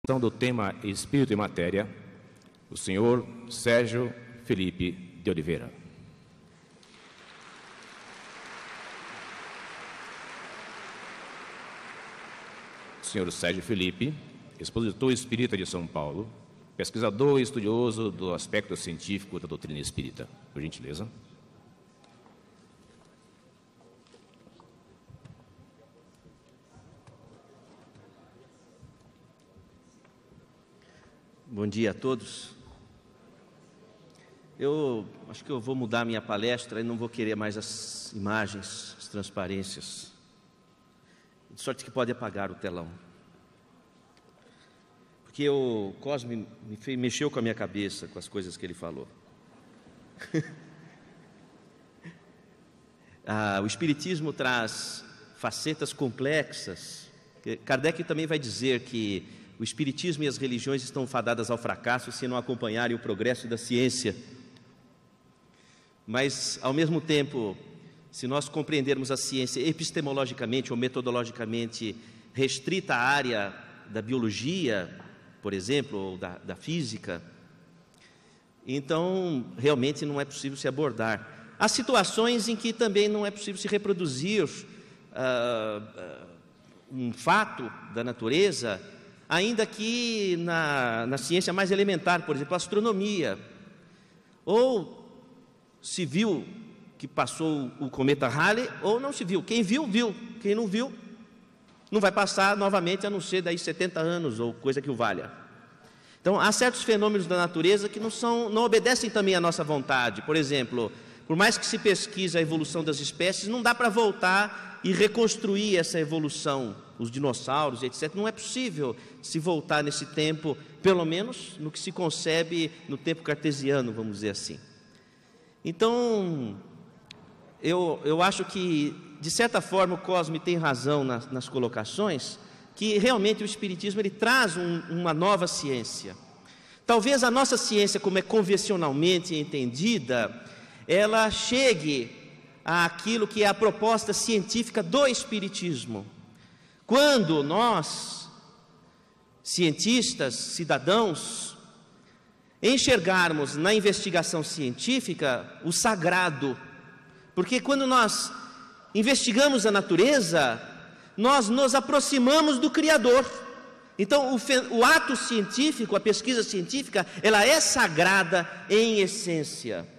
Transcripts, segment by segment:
Do tema Espírito e Matéria, o senhor Sérgio Felipe de Oliveira. O senhor Sérgio Felipe, expositor espírita de São Paulo, pesquisador e estudioso do aspecto científico da doutrina espírita. Por gentileza. Bom dia a todos. Eu acho que eu vou mudar a minha palestra e não vou querer mais as imagens, as transparências. De sorte que pode apagar o telão. Porque o Cosme mexeu com a minha cabeça, com as coisas que ele falou. O Espiritismo traz facetas complexas. Kardec também vai dizer que o Espiritismo e as religiões estão fadadas ao fracasso se não acompanharem o progresso da ciência. Mas, ao mesmo tempo, se nós compreendermos a ciência epistemologicamente ou metodologicamente restrita à área da biologia, por exemplo, ou da física, então realmente não é possível se abordar. Há situações em que também não é possível se reproduzir um fato da natureza, ainda que na ciência mais elementar, por exemplo, a astronomia. Ou se viu que passou o cometa Halley, ou não se viu. Quem viu, viu. Quem não viu, não vai passar novamente, a não ser daí 70 anos, ou coisa que o valha. Então, há certos fenômenos da natureza que não obedecem também à nossa vontade. Por exemplo, por mais que se pesquise a evolução das espécies, não dá para voltar e reconstruir essa evolução, os dinossauros, etc. Não é possível se voltar nesse tempo, pelo menos no que se concebe no tempo cartesiano, vamos dizer assim. Então, eu acho que, de certa forma, o Cosme tem razão nas colocações, que realmente o Espiritismo ele traz uma nova ciência. Talvez a nossa ciência, como é convencionalmente entendida, ela chegue àquilo que é a proposta científica do Espiritismo. Quando nós, cientistas, cidadãos, enxergarmos na investigação científica o sagrado, porque quando nós investigamos a natureza, nós nos aproximamos do Criador. Então, o ato científico, a pesquisa científica, ela é sagrada em essência.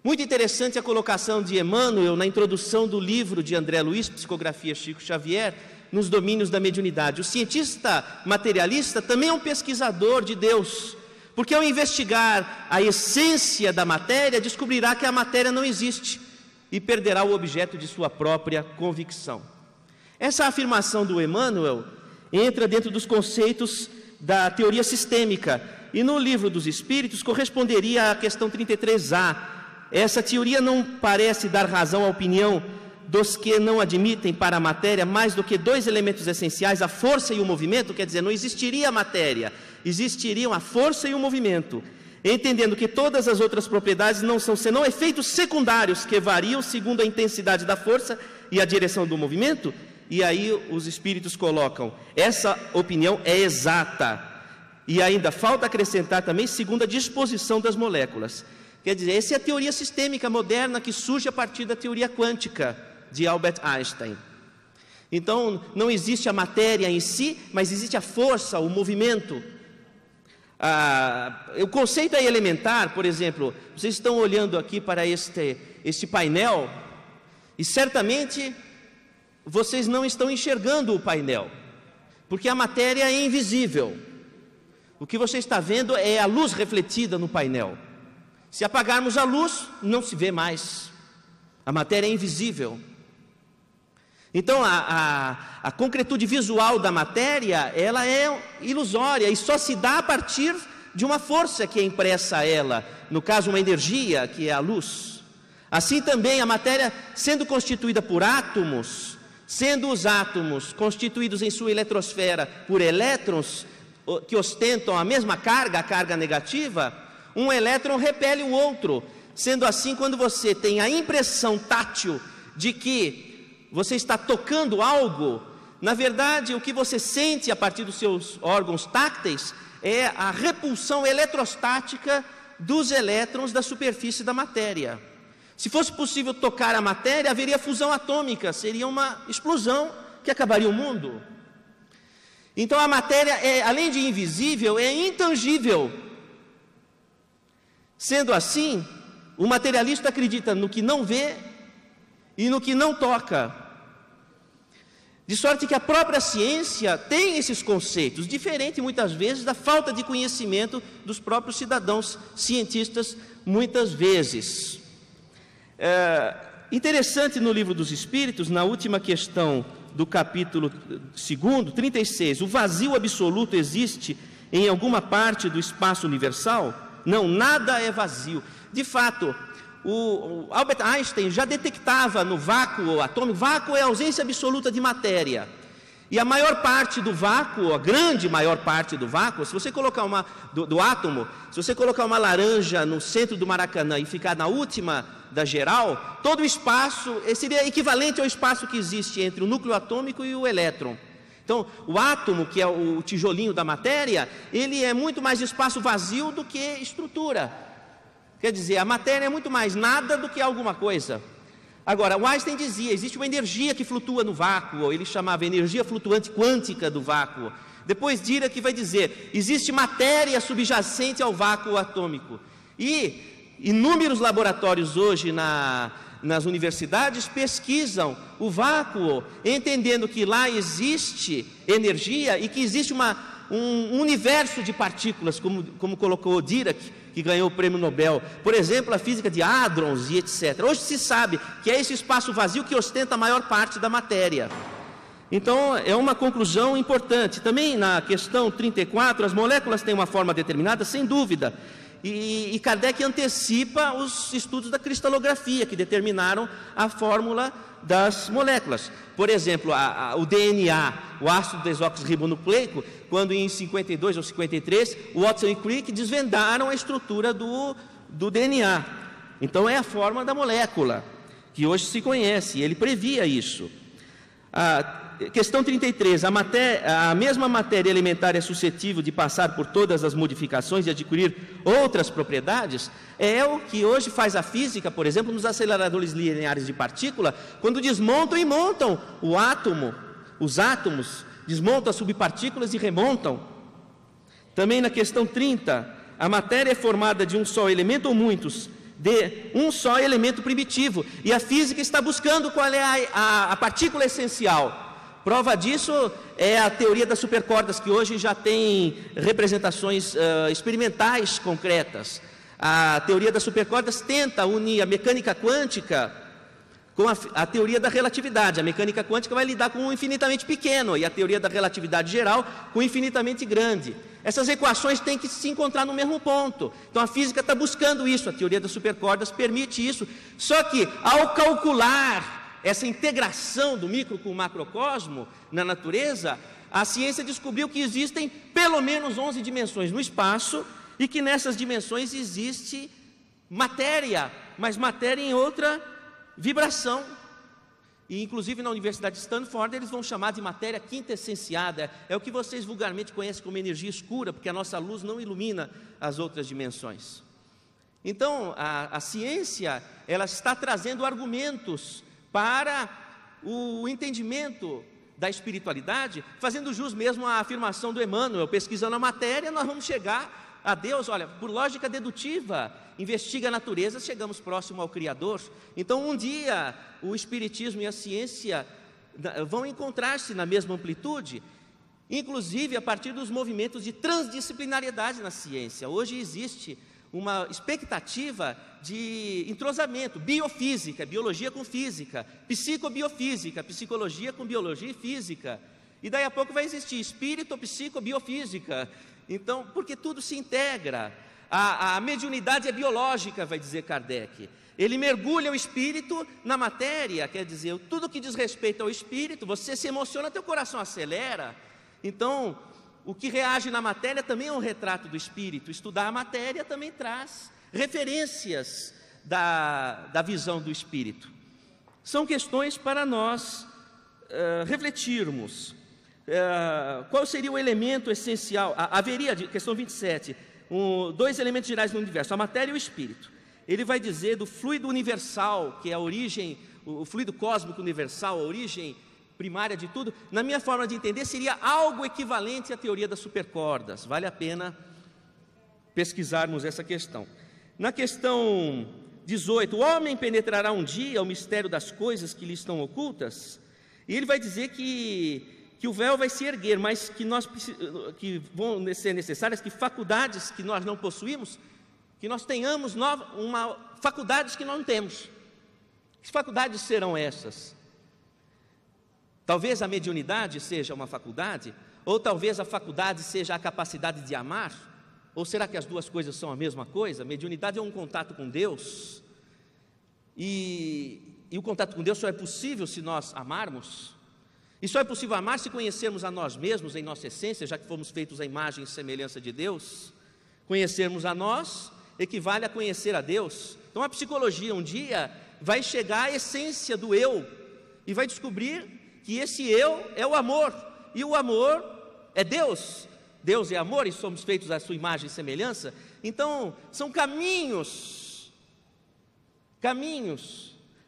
Muito interessante a colocação de Emmanuel na introdução do livro de André Luiz, Psicografia Chico Xavier, nos domínios da mediunidade. O cientista materialista também é um pesquisador de Deus, porque ao investigar a essência da matéria, descobrirá que a matéria não existe e perderá o objeto de sua própria convicção. Essa afirmação do Emmanuel entra dentro dos conceitos da teoria sistêmica e no Livro dos Espíritos corresponderia à questão 33A. Essa teoria não parece dar razão à opinião dos que não admitem para a matéria mais do que dois elementos essenciais, a força e o movimento. Quer dizer, não existiria a matéria, existiriam a força e o movimento, entendendo que todas as outras propriedades não são senão efeitos secundários que variam segundo a intensidade da força e a direção do movimento. E aí os espíritos colocam, essa opinião é exata, e ainda falta acrescentar também segundo a disposição das moléculas. Quer dizer, essa é a teoria sistêmica moderna que surge a partir da teoria quântica de Albert Einstein. Então, não existe a matéria em si, mas existe a força, o movimento. O conceito é elementar. Por exemplo, vocês estão olhando aqui para este painel e certamente vocês não estão enxergando o painel, porque a matéria é invisível. O que você está vendo é a luz refletida no painel. Se apagarmos a luz, não se vê mais. A matéria é invisível. Então, a concretude visual da matéria, ela é ilusória e só se dá a partir de uma força que é impressa a ela, no caso, uma energia, que é a luz. Assim também, a matéria, sendo constituída por átomos, sendo os átomos constituídos em sua eletrosfera por elétrons que ostentam a mesma carga, a carga negativa, um elétron repele o outro. Sendo assim, quando você tem a impressão tátil de que você está tocando algo, Na verdade, o que você sente a partir dos seus órgãos tácteis é a repulsão eletrostática dos elétrons da superfície da matéria. Se fosse possível tocar a matéria, haveria fusão atômica, seria uma explosão que acabaria o mundo. Então a matéria, além de invisível, é intangível. Sendo assim, o materialista acredita no que não vê e no que não toca. De sorte que a própria ciência tem esses conceitos, diferente muitas vezes da falta de conhecimento dos próprios cidadãos cientistas, muitas vezes. Interessante no Livro dos Espíritos, na última questão do capítulo 2, 36, o vazio absoluto existe em alguma parte do espaço universal? Não, nada é vazio. De fato, o Albert Einstein já detectava no vácuo atômico, vácuo é a ausência absoluta de matéria. E a maior parte do vácuo, a grande maior parte do vácuo, se você colocar do átomo, se você colocar uma laranja no centro do Maracanã e ficar na última da geral, todo o espaço seria equivalente ao espaço que existe entre o núcleo atômico e o elétron. Então, o átomo, que é o tijolinho da matéria, ele é muito mais espaço vazio do que estrutura. Quer dizer, a matéria é muito mais nada do que alguma coisa. Agora, o Einstein dizia, existe uma energia que flutua no vácuo, ele chamava energia flutuante quântica do vácuo. Depois Dirac vai dizer, existe matéria subjacente ao vácuo atômico. E inúmeros laboratórios hoje nas universidades pesquisam o vácuo, entendendo que lá existe energia e que existe um universo de partículas, como colocou Dirac, que ganhou o prêmio Nobel. Por exemplo, a física de hadrons e etc. Hoje se sabe que é esse espaço vazio que ostenta a maior parte da matéria. Então, é uma conclusão importante. Também na questão 34, as moléculas têm uma forma determinada, sem dúvida. E Kardec antecipa os estudos da cristalografia, que determinaram a fórmula das moléculas. Por exemplo, o DNA, o ácido desoxirribonucleico, quando em 52 ou 53, Watson e Crick desvendaram a estrutura do DNA. Então é a forma da molécula, que hoje se conhece, ele previa isso. Questão 33, a mesma matéria elementar é suscetível de passar por todas as modificações e adquirir outras propriedades? É o que hoje faz a física, por exemplo, nos aceleradores lineares de partícula, quando desmontam e montam o átomo, os átomos, desmontam as subpartículas e remontam. Também na questão 30, a matéria é formada de um só elemento ou muitos, de um só elemento primitivo, e a física está buscando qual é a partícula essencial. Prova disso é a teoria das supercordas, que hoje já tem representações experimentais concretas. A teoria das supercordas tenta unir a mecânica quântica com a teoria da relatividade. A mecânica quântica vai lidar com o infinitamente pequeno e a teoria da relatividade geral com o infinitamente grande. Essas equações têm que se encontrar no mesmo ponto. Então a física está buscando isso, a teoria das supercordas permite isso. Só que ao calcular essa integração do micro com o macrocosmo na natureza, a ciência descobriu que existem pelo menos 11 dimensões no espaço e que nessas dimensões existe matéria, mas matéria em outra vibração. E inclusive na Universidade de Stanford eles vão chamar de matéria quintessenciada. É o que vocês vulgarmente conhecem como energia escura, porque a nossa luz não ilumina as outras dimensões. Então a ciência, ela está trazendo argumentos para o entendimento da espiritualidade, fazendo jus mesmo à afirmação do Emmanuel: pesquisando a matéria nós vamos chegar a Deus. Olha, por lógica dedutiva, investiga a natureza, chegamos próximo ao Criador. Então um dia o Espiritismo e a ciência vão encontrar-se na mesma amplitude, inclusive a partir dos movimentos de transdisciplinariedade na ciência. Hoje existe uma expectativa de entrosamento, biofísica, biologia com física, psicobiofísica, psicologia com biologia e física, e daí a pouco vai existir espírito, psicobiofísica. Então, porque tudo se integra. A mediunidade é biológica, vai dizer Kardec. Ele mergulha o espírito na matéria, quer dizer, tudo que diz respeito ao espírito, você se emociona, teu coração acelera. Então, o que reage na matéria também é um retrato do espírito. Estudar a matéria também traz referências da visão do espírito. São questões para nós refletirmos. qual seria o elemento essencial? Haveria, questão 27, dois elementos gerais no universo, a matéria e o espírito. Ele vai dizer do fluido universal, que é a origem, o fluido cósmico universal, a origem primária de tudo. Na minha forma de entender, seria algo equivalente à teoria das supercordas. Vale a pena pesquisarmos essa questão. Na questão 18, o homem penetrará um dia o mistério das coisas que lhe estão ocultas, e ele vai dizer que o véu vai se erguer, mas que vão ser necessárias que faculdades que nós não possuímos, que nós tenhamos faculdades que nós não temos. Que faculdades serão essas? Talvez a mediunidade seja uma faculdade, ou talvez a faculdade seja a capacidade de amar, ou será que as duas coisas são a mesma coisa? Mediunidade é um contato com Deus, e o contato com Deus só é possível se nós amarmos, e só é possível amar se conhecermos a nós mesmos em nossa essência, já que fomos feitos à imagem e semelhança de Deus. Conhecermos a nós equivale a conhecer a Deus. Então a psicologia um dia vai chegar à essência do eu, e vai descobrir que esse eu é o amor, e o amor é Deus. Deus é amor e somos feitos à sua imagem e semelhança. Então são caminhos.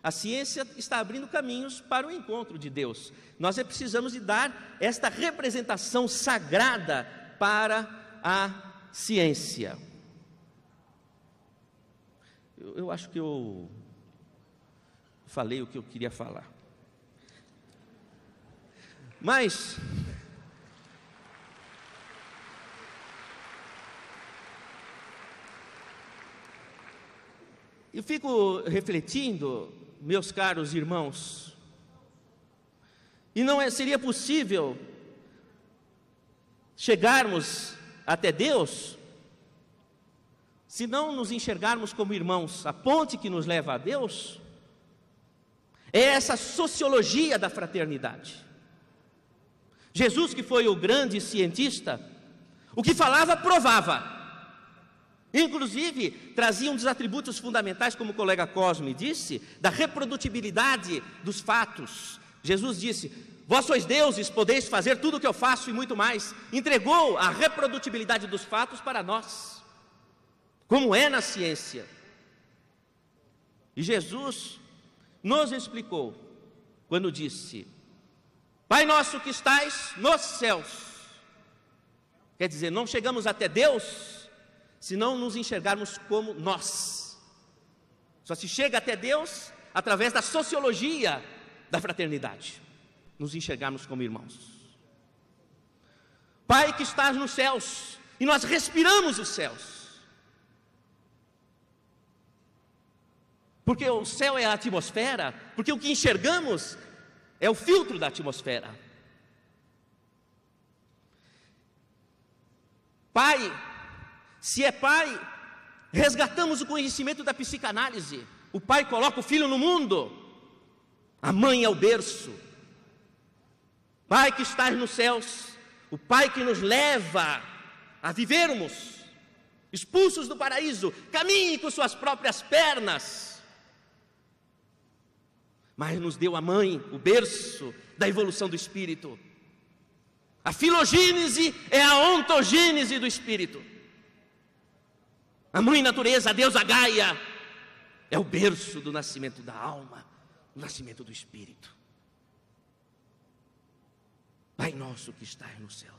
A ciência está abrindo caminhos para o encontro de Deus. Nós precisamos de dar esta representação sagrada para a ciência. Eu acho que eu falei o que eu queria falar. Mas eu fico refletindo, meus caros irmãos, e não seria possível chegarmos até Deus se não nos enxergarmos como irmãos. A ponte que nos leva a Deus é essa sociologia da fraternidade. Jesus, que foi o grande cientista, o que falava, provava. Inclusive, trazia um dos atributos fundamentais, como o colega Cosme disse, da reprodutibilidade dos fatos. Jesus disse: vós sois deuses, podeis fazer tudo o que eu faço e muito mais. Entregou a reprodutibilidade dos fatos para nós, como é na ciência. E Jesus nos explicou, quando disse: Pai nosso que estais nos céus. Quer dizer, não chegamos até Deus se não nos enxergarmos como nós. Só se chega até Deus através da sociologia da fraternidade, nos enxergarmos como irmãos. Pai que estás nos céus, e nós respiramos os céus, porque o céu é a atmosfera, porque o que enxergamos é o filtro da atmosfera. Pai, se é pai, resgatamos o conhecimento da psicanálise. O pai coloca o filho no mundo, a mãe é o berço. Pai que estás nos céus, o pai que nos leva a vivermos, expulsos do paraíso, caminhe com suas próprias pernas, mas nos deu a mãe, o berço da evolução do espírito. A filogênese é a ontogênese do espírito. A mãe natureza, a deusa Gaia, é o berço do nascimento da alma, do nascimento do espírito. Pai nosso que estás nos céus,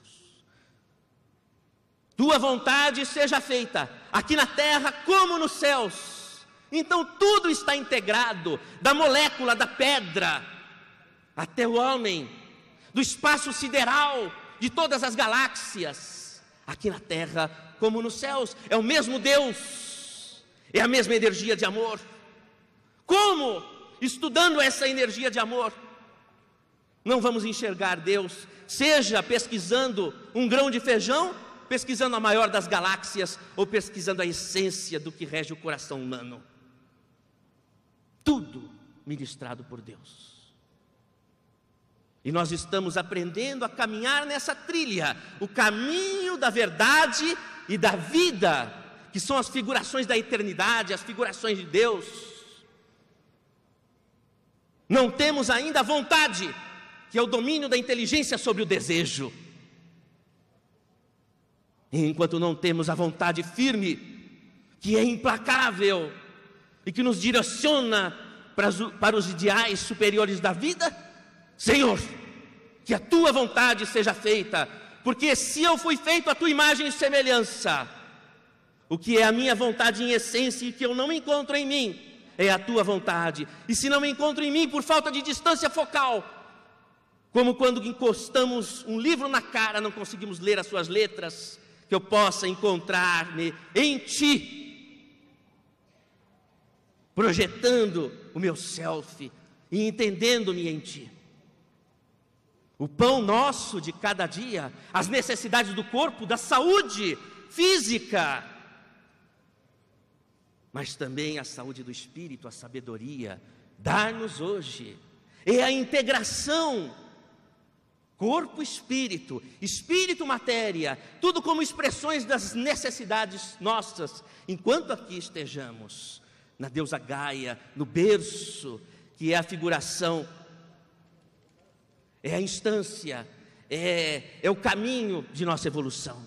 tua vontade seja feita, aqui na terra como nos céus. Então tudo está integrado, da molécula, da pedra, até o homem, do espaço sideral, de todas as galáxias, aqui na terra como nos céus. É o mesmo Deus, é a mesma energia de amor. Como? Estudando essa energia de amor. Não vamos enxergar Deus, seja pesquisando um grão de feijão, pesquisando a maior das galáxias, ou pesquisando a essência do que rege o coração humano. Tudo ministrado por Deus. E nós estamos aprendendo a caminhar nessa trilha, o caminho da verdade e da vida, que são as figurações da eternidade, as figurações de Deus. Não temos ainda vontade, que é o domínio da inteligência sobre o desejo. E enquanto não temos a vontade firme, que é implacável e que nos direciona para os ideais superiores da vida, Senhor, que a tua vontade seja feita, porque se eu fui feito à tua imagem e semelhança, o que é a minha vontade em essência e que eu não encontro em mim, é a tua vontade. E se não me encontro em mim por falta de distância focal, como quando encostamos um livro na cara, não conseguimos ler as suas letras, que eu possa encontrar-me em ti, projetando o meu self e entendendo-me em ti. O pão nosso de cada dia, as necessidades do corpo, da saúde física, mas também a saúde do espírito, a sabedoria, dar-nos hoje, é a integração corpo, espírito, espírito, matéria, tudo como expressões das necessidades nossas, enquanto aqui estejamos na deusa Gaia, no berço, que é a figuração, é a instância, é o caminho de nossa evolução.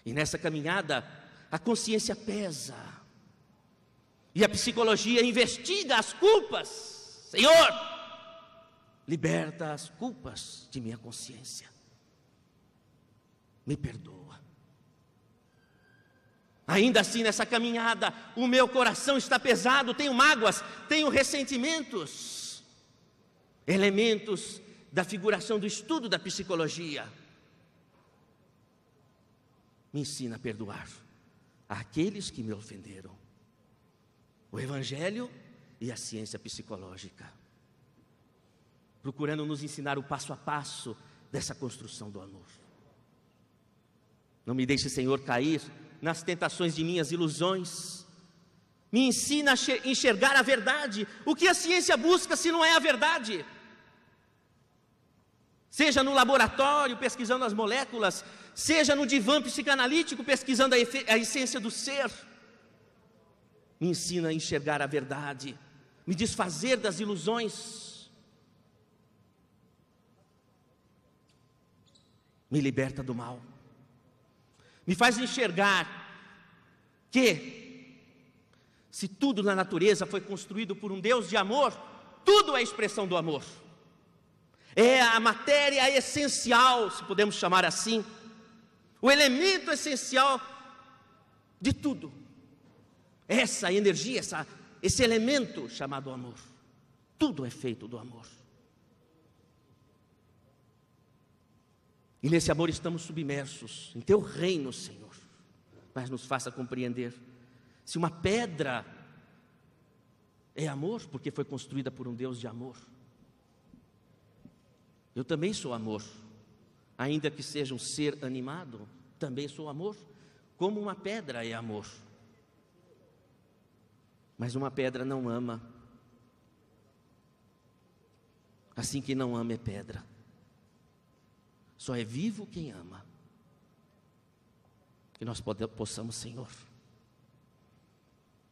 E nessa caminhada, a consciência pesa, e a psicologia investiga as culpas. Senhor, liberta as culpas de minha consciência, me perdoa. Ainda assim, nessa caminhada, o meu coração está pesado, tenho mágoas, tenho ressentimentos, elementos da figuração do estudo da psicologia. Me ensina a perdoar aqueles que me ofenderam. O Evangelho e a ciência psicológica, procurando nos ensinar o passo a passo dessa construção do amor. Não me deixe, Senhor, cair nas tentações de minhas ilusões. Me ensina a enxergar a verdade. O que a ciência busca se não é a verdade? Seja no laboratório pesquisando as moléculas, seja no divã psicanalítico pesquisando a essência do ser. Me ensina a enxergar a verdade, me desfazer das ilusões, me liberta do mal, me faz enxergar que, se tudo na natureza foi construído por um Deus de amor, tudo é expressão do amor, é a matéria essencial, se podemos chamar assim, o elemento essencial de tudo. Essa energia, esse elemento chamado amor, tudo é feito do amor. E nesse amor estamos submersos, em teu reino, Senhor. Mas nos faça compreender, se uma pedra é amor, porque foi construída por um Deus de amor, eu também sou amor, ainda que seja um ser animado, também sou amor, como uma pedra é amor. Mas uma pedra não ama, assim que não ama é pedra. Só é vivo quem ama. Que nós possamos, Senhor,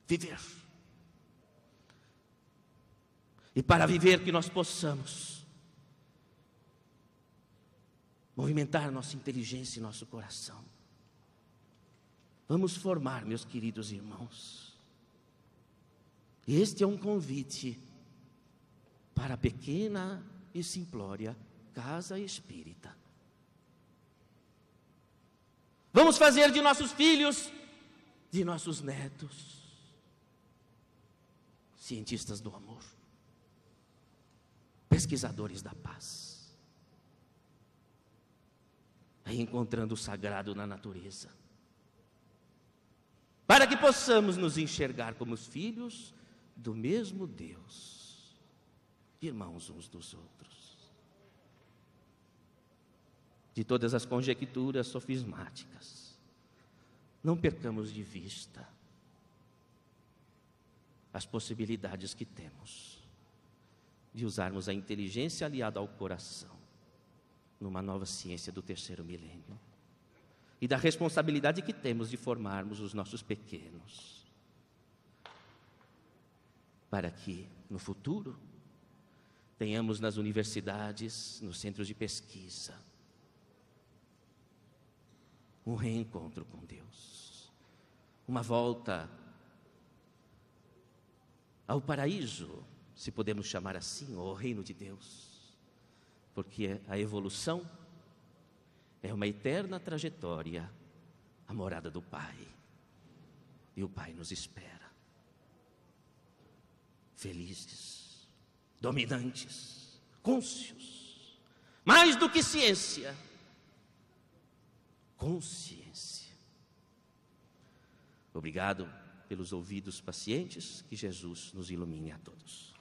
viver. E para viver que nós possamos movimentar nossa inteligência e nosso coração. Vamos formar, meus queridos irmãos. Este é um convite para a pequena e simplória casa espírita. Vamos fazer de nossos filhos, de nossos netos, cientistas do amor, pesquisadores da paz, encontrando o sagrado na natureza, para que possamos nos enxergar como os filhos do mesmo Deus, irmãos uns dos outros. De todas as conjecturas sofismáticas, não percamos de vista as possibilidades que temos de usarmos a inteligência aliada ao coração numa nova ciência do terceiro milênio e da responsabilidade que temos de formarmos os nossos pequenos, para que, no futuro, tenhamos nas universidades, nos centros de pesquisa, um reencontro com Deus, uma volta ao paraíso, se podemos chamar assim, ou ao reino de Deus, porque a evolução é uma eterna trajetória à morada do Pai, e o Pai nos espera, felizes, dominantes, cônscios, mais do que ciência, consciência. Obrigado pelos ouvidos pacientes, que Jesus nos ilumine a todos.